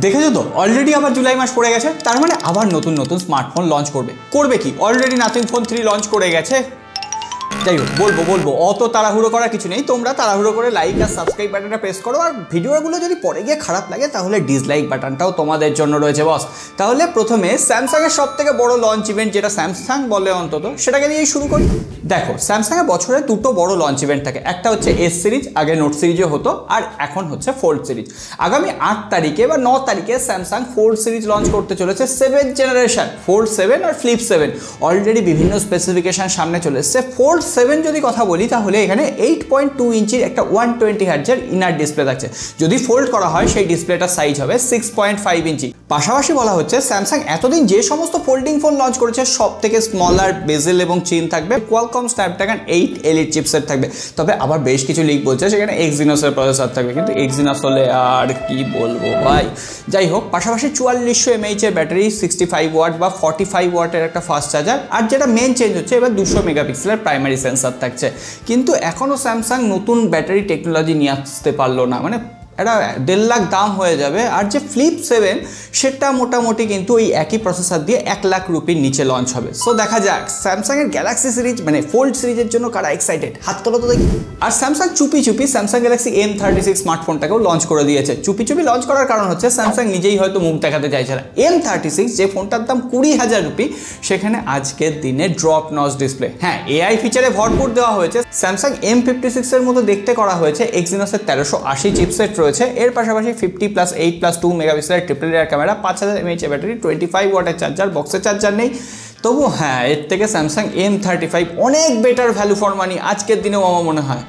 দেখেছো তো অলরেডি আবার জুলাই মাস পড়ে গেছে, তার মানে আবার নতুন নতুন স্মার্টফোন লঞ্চ করবে কি অলরেডি নাথিং ফোন 3 লঞ্চ করে গেছে। যাই হোক বলবো অত তাড়াহুড়ো করার কিছু নেই, তোমরা তাড়াহুড়ো করে লাইক আর সাবস্ক্রাইব বাটনটা প্রেস করো, আর ভিডিওগুলো যদি পরে গিয়ে খারাপ লাগে তাহলে ডিসলাইক বাটনটাও তোমাদের জন্য রয়েছে বস। তাহলে প্রথমে স্যামসাংয়ের সব থেকে বড় লঞ্চ ইভেন্ট, যেটা স্যামসাং বলে অন্তত, সেটাকে দিয়েই শুরু করি। দেখো স্যামসাংয়ের বছরে দুটো বড় লঞ্চ ইভেন্ট থাকে, একটা হচ্ছে এস সিরিজ, আগে নোট সিরিজে হতো, আর এখন হচ্ছে ফোল্ড সিরিজ। আগামী 8 তারিখে বা 9 তারিখে স্যামসাং ফোল্ড সিরিজ লঞ্চ করতে চলেছে, 7th জেনারেশন ফোল্ড 7 আর ফ্লিপ 7। অলরেডি বিভিন্ন স্পেসিফিকেশন সামনে চলে এসছে। ফোল্ড 7 যদি কথা বলি তাহলে এখানে 8.2 ইঞ্চির একটা 120 হার্টজের ইনার ডিসপ্লে থাকছে। যদি ফোল্ড করা হয় সেই ডিসপ্লেটার সাইজ হবে 6.5 ইঞ্চি। পাশাপাশি বলা হচ্ছে স্যামসাং এতদিন যে সমস্ত ফোল্ডিং ফোন লঞ্চ করেছে সব থেকে স্মলার বেজেল এবং চিন থাকবে, কোয়ালকম স্ন্যাপড্রাগন 8 এলিট চিপসেট থাকবে। তবে আবার বেশ কিছু লিক বলছে সেখানে এক্সিনোসের প্রসেসর থাকবে, কিন্তু এক্সিনোস হলে আর কি বলবো ভাই। যাই হোক, পাশাপাশি 4400 mAh এর ব্যাটারি, 65 ওয়াট বা 45 ওয়াটের একটা ফাস্ট চার্জার, আর যেটা মেন চেঞ্জ হচ্ছে এবার 200 মেগাপিক্সেলের প্রাইমারি সেন্সর থাকছে। কিন্তু এখনও স্যামসাং নতুন ব্যাটারি টেকনোলজি নিয়ে আসতে পারলো না, মানে এটা 1.5 লাখ দাম হয়ে যাবে। আর যে ফ্লিপ 7 সেটা মোটামুটি কিন্তু ওই একই প্রসেসর দিয়ে 1 লাখ রুপির নিচে লঞ্চ হবে। সো দেখা যাক স্যামসাংয়ের গ্যালাক্সি সিরিজ মানে ফোল্ড সিরিজের জন্য কারা এক্সাইটেড, হাত তোলো তো দেখি। আর স্যামসাং চুপি স্যামসাং গ্যালাক্সি M36 স্মার্টফোনটাকেও লঞ্চ করে দিয়েছে। চুপি লঞ্চ করার কারণ হচ্ছে স্যামসাং নিজেই হয়তো মুখ দেখাতে চাইছে না। M36 যে ফোনটার দাম 20,000 রুপি, সেখানে আজকের দিনে ড্রপ নচ ডিসপ্লে, হ্যাঁ এআই ফিচারে ভরপুর দেওয়া হয়েছে। স্যামসাং M56 এর মতো দেখতে করা হয়েছে, এক্সিনোসের 1380 চিপসেট রয়েছে। এর পাশাপাশি 50+8+2 মেগাপিক্সেলের triple rear camera, 5000 mAh battery, 25 ওয়াটের চার্জার, বক্সের চার্জার নেই। তবু হ্যাঁ, এর থেকে স্যামসাং M35 অনেক বেটার ভ্যালু ফর মানি আজকের দিনেও আমার মনে হয়।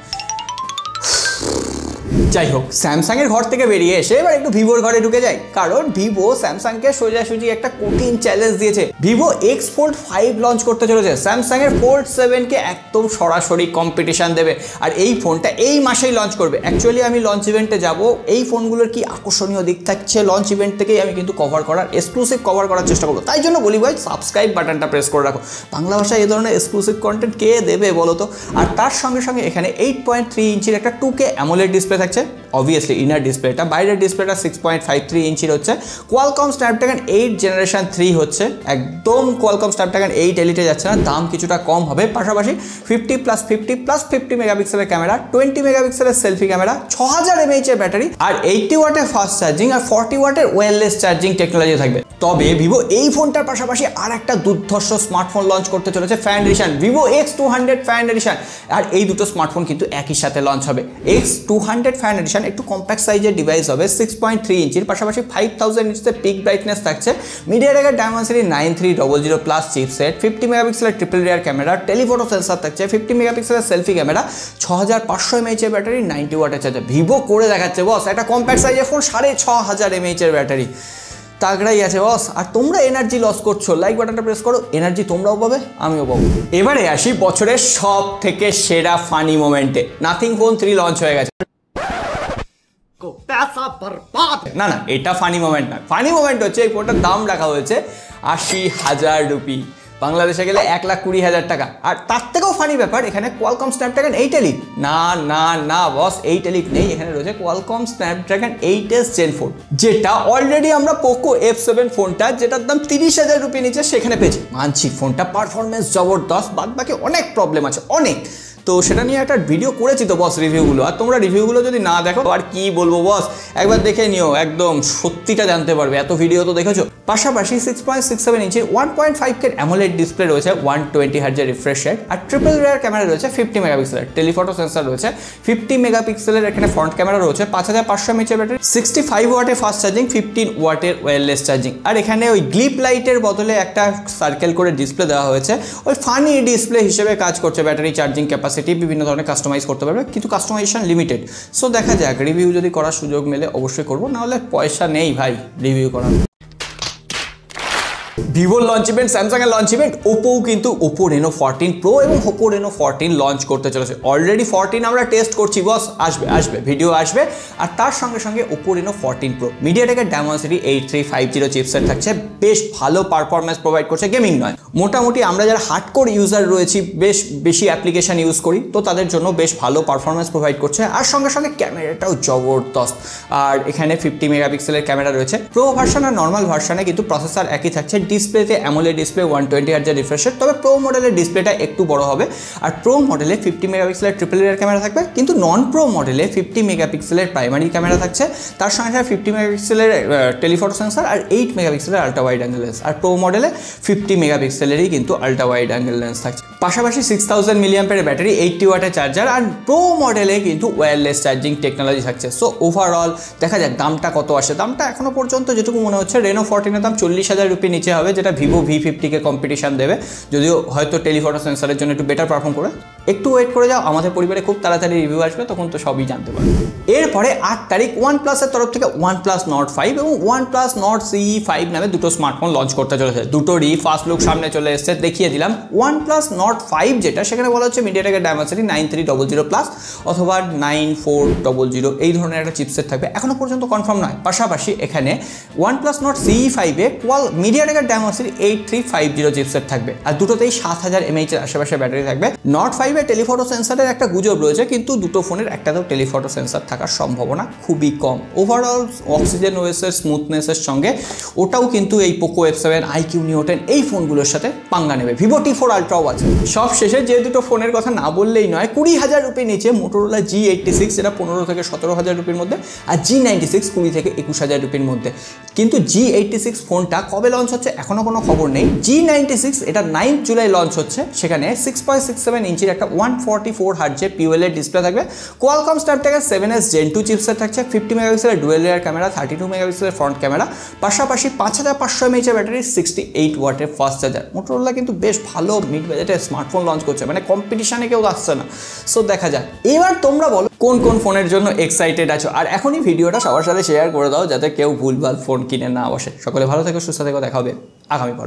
যাই হোক, স্যামসাংয়ের ঘর থেকে বেরিয়ে এসে এবার একটু ভিভোর ঘরে ঢুকে যায়, কারণ ভিভো স্যামসাংকে সোজাসুজি একটা কঠিন চ্যালেঞ্জ দিয়েছে। ভিভো X Fold 5 লঞ্চ করতে চলেছে, স্যামসাংয়ের ফোল্ড 7কে একদম সরাসরি কম্পিটিশন দেবে। আর এই ফোনটা এই মাসেই লঞ্চ করবে। অ্যাকচুয়ালি আমি লঞ্চ ইভেন্টে যাব, এই ফোনগুলোর কি আকর্ষণীয় দিক থাকছে লঞ্চ ইভেন্ট থেকেই আমি কিন্তু কভার করার, এক্সক্লুসিভ কভার করার চেষ্টা করবো। তাই জন্য বলি ভাই, সাবস্ক্রাইব বাটনটা প্রেস করে রাখো। বাংলা ভাষায় এই ধরনের এক্সক্লুসিভ কন্টেন্ট কে দেবে বলো তো। আর তার সঙ্গে সঙ্গে এখানে 8.3 ইঞ্চির একটা 2K অ্যামোলেড ডিসপ্লে থাকছে। অবভিয়াসলি ইনার ডিসপ্লেটা, বাইরের ডিসপ্লেটা 6.53 ইঞ্চির হচ্ছে। কোয়ালকম স্ন্যাপড্রাগন 8 জেনারেশন 3 হচ্ছে, একদম কোয়ালকম স্ন্যাপড্রাগন 8 এলিটে যাচ্ছে না, দাম কিছুটা কম হবে। পাশাপাশি 50+50+50 মেগাপিক্সেলের ক্যামেরা, 20 মেগাপিক্সেলের সেলফি ক্যামেরা, 6000 mAh এর ব্যাটারি, আর 80 ওয়াটের ফাস্ট চার্জিং আর 40 ওয়াটের ওয়্যারলেস চার্জিং টেকনোলজি থাকবে। তবে ভিভো এই ফোনটার পাশাপাশি আর একটা দুর্ধর্ষ স্মার্টফোন লঞ্চ করতে চলেছে, fan edition, Vivo X200 fan edition. আর এই দুটো স্মার্টফোন কিন্তু একই সাথে লঞ্চ হবে। X200 ফ্যান এডিশন একটু কম্প্যাক্ট সাইজের ডিভাইস হবে, 6.3 ইঞ্চির, পাশাপাশি 5000 নিটসের পিক ব্রাইটনেস থাকছে, মিডিয়াটেকের ডায়মেনসিটি 9300+ চিপসেট, 50 মেগাপিক্সেলের triple rear camera, telephoto sensor থাকছে, 50 মেগাপিক্সেলের সেলফি ক্যামেরা, 6500 mAh এর ব্যাটারি, 90 ওয়াটের চার্জার। ভিভো করে দেখাচ্ছে বস, একটা কম্প্যাক্ট সাইজের ফোন, 6500 mAh এর ব্যাটারি, তাগড়াই আছে বস। আর তোমরা এনার্জি লস করছো, লাইক বাটনটা প্রেস করো, এনার্জি তোমরাও পাবে আমিও পাবো। এবারে আসি বছরের সব থেকে সেরা ফানি মোমেন্টে। নাথিং ফোন 3 লঞ্চ হয়ে গেছে। না এটা ফানি মোমেন্ট না, ফানি মোমেন্ট হচ্ছে এই ফোনটার দাম রাখা হয়েছে 80,000 রুপি, বাংলাদেশে গেলে 1,20,000 টাকা। আর তার থেকেও ফানি ব্যাপার, এখানে কোয়ালকম স্ন্যাপড্রাগন 8 এলিট না বস, 8 এলিট নেই, এখানে রয়েছে কোয়ালকম স্ন্যাপড্রাগন 8s Gen 4, যেটা অলরেডি আমরা পোকো F7 ফোনটা যেটার দাম 30,000 রুপি নিচে সেখানে পেয়েছি। মানছি ফোনটা পারফরমেন্স জবরদস্ত, বাদ বাকি অনেক প্রবলেম আছে, অনেক। তো সেটা নিয়ে একটা ভিডিও করেছি তো বস, রিভিউগুলো। আর তোমরা রিভিউগুলো যদি না দেখো আর কি বলবো বস, একবার দেখে নিও, একদম সত্যিটা জানতে পারবে, এত ভিডিও তো দেখেছো। পাশাপাশি 6.67 ইঞ্চির 1.5K অ্যামোলেড ডিসপ্লে রয়েছে, 120 হার্টজের রিফ্রেশ রেট, আর ট্রিপল রিয়ার ক্যামেরা রয়েছে, 50 মেগাপিক্সেলের টেলিফোটো সেন্সর রয়েছে, 50 মেগাপিক্সেলের এখানে ফ্রন্ট ক্যামেরা রয়েছে, 5500 mAh ব্যাটারি, 65 ওয়াটের ফাস্ট চার্জিং, 15 ওয়াটের ওয়্যারলেস চার্জিং। আর এখানে ওই গ্লিপ লাইটের বদলে একটা সার্কেল করে ডিসপ্লে দেওয়া হয়েছে, ওই ফানি ডিসপ্লে হিসেবে কাজ করছে। ব্যাটারি চার্জিং ক্যাপাসিটি বিভিন্ন ধরনের কাস্টমাইজ করতে পারবে, কিন্তু কাস্টমাইজেশন লিমিটেড। সো দেখা যাক, রিভিউ যদি করার সুযোগ মেলে অবশ্যই করবো, নাহলে পয়সা নেই ভাই রিভিউ করার। ভিভোর লঞ্চ ইভেন্ট, স্যামসাংয়ের লঞ্চ ইভেন্ট, ওপোও কিন্তু ওপো রেনো 14 প্রো এবং ওপো রেনো 14 লঞ্চ করতে চলেছে। অলরেডি 14 আমরা টেস্ট করছি বস, আসবে ভিডিও আসবে। আর তার সঙ্গে সঙ্গে ওপো রেনো 14 প্রো মিডিয়াটেকের ডায়মেনসিটি 8350 চিপসেট থাকছে, বেশ ভালো পারফরমেন্স প্রোভাইড করছে, গেমিং নয়। মোটামুটি আমরা যারা হার্ডকোর ইউজার রয়েছি, বেশ বেশি অ্যাপ্লিকেশান ইউজ করি, তো তাদের জন্য বেশ ভালো পারফরমেন্স প্রোভাইড করছে। আর সঙ্গে সঙ্গে ক্যামেরাটাও জবরদস্ত। আর এখানে 50 মেগাপিক্সেলের ক্যামেরা রয়েছে। প্রো ভার্সন আর নর্মাল ভার্সনে কিন্তু প্রসেসর একই থাকছে। ডিসপ্লেতে অ্যামোলেড ডিসপ্লে 120 হার্টজের রিফ্রেশ, তবে প্রো মডেলের ডিসপ্লেটা একটু বড় হবে। আর প্রো মডেলে 50 মেগাপিক্সেলের ট্রিপল রিয়ার ক্যামেরা থাকবে, কিন্তু নন প্রো মডেলে 50 মেগাপিক্সেলের প্রাইমারি ক্যামেরা থাকছে, তার সঙ্গে সঙ্গে 50 মেগাপিক্সেলের টেলিফটো সেন্সর আর 8 মেগাপিক্সেলের আল্ট্রা ওয়াইড অ্যাঙ্গেল লেন্স। আর প্রো মডেলে 50 মেগাপিক্সেলেরই কিন্তু আল্ট্রা ওয়াইড অ্যাঙ্গেল লেন্স থাকছে। পাশাপাশি 6000 মিলিঅ্যাম্পের ব্যাটারি, 80 ওয়াটের চার্জার, আর প্রো মডেলে কিন্তু ওয়্যারলেস চার্জিং টেকনোলজি থাকছে। সো ওভারঅল দেখা যাক দামটা কত আসে। দামটা এখনো পর্যন্ত যেটুকু মনে হচ্ছে রেনো 14 দাম 40,000 রুপি নিচে হবে, যেটা ভিভো V50কে কম্পিটিশন দেবে, যদিও হয়তো টেলিফটো সেন্সরের জন্য একটু বেটার পারফর্ম করে। একটু ওয়েট করে যাও, আমাদের পরিবারে খুব তাড়াতাড়ি রিভিউ আসবে, তখন তো সবই জানতে পারবে। এরপরে 8 তারিখ OnePlus-এর তরফ থেকে OnePlus Nord 5 এবং OnePlus Nord CE 5 নামে দুটো স্মার্টফোন লঞ্চ করতে চলেছে। দুটোরই ফার্স্ট লুক সামনে চলে এসেছে, দেখিয়ে দিলাম। OnePlus Nord 5 যেটা, সেখানে বলা হচ্ছে MediaTek Dimensity 9300 প্লাস অথবা 9400 এই ধরনের একটা চিপসেট থাকবে, এখনো পর্যন্ত কনফার্ম নয়। পাশাপাশি এখানে OnePlus Nord CE 5-এ MediaTek Dimensity 8350 chipset থাকবে, আর দুটোতেই 7000 mAh এর আশেপাশে ব্যাটারি থাকবে। Nord 5-এ টেলিফটো সেন্সরের একটা গুজব রয়েছে, কিন্তু দুটো ফোনের একটাতেও টেলিফটো সেন্সর থাকার সম্ভাবনা খুবই কম। ওভারঅল অক্সিজেন ওএসের স্মুথনেসের সঙ্গে ওটাও কিন্তু এই পোকো F7, IQ Neo 10 এই ফোনগুলোর সাথে পাঙ্গা নেবে। ভিভো T4 আলট্রাও আছে। সব শেষে যে দুটো ফোনের কথা না বললেই নয়, 20,000 রুপি নিচে মোটোরোলা G86, যেটা 15 থেকে 17,000 রুপির মধ্যে, আর G96 20 থেকে 21,000 রুপির মধ্যে। কিন্তু G86 ফোনটা কবে লঞ্চ হচ্ছে এখনো কোনো খবর নেই। G96 এটা 9 জুলাই লঞ্চ হচ্ছে। সেখানে 6.67 ইঞ্চির একটা 144 হার্টজের POLED ডিসপ্লে থাকবে। Qualcomm Snapdragon 7S Gen 2 chipset থাকছে, 50 মেগাপিক্সেলের ডুয়েল রিয়ার ক্যামেরা, 32 মেগাপিক্সেলের ফ্রন্ট ক্যামেরা, পাশাপাশি 5500 mAh ব্যাটারি, 68 ওয়াটের ফাস্ট চার্জার। মোটোরোলা কিন্তু বেশ ভালো মিড বাজেটের স্মার্টফোন লঞ্চ করছে, মানে কম্পিটিশনে কেউ আসছে না। সো দেখা যাক। এবার তোমরা বলো কোন কোন ফোনের জন্য এক্সাইটেড আছো, আর এখনই ভিডিওটা সবার সাথে শেয়ার করে দাও, যাতে কেউ ভুলভাল ফোন কিনে না বসে। সকলে ভালো থেকো, সুস্থ থেকো, দেখা হবে আগামী পর্বে।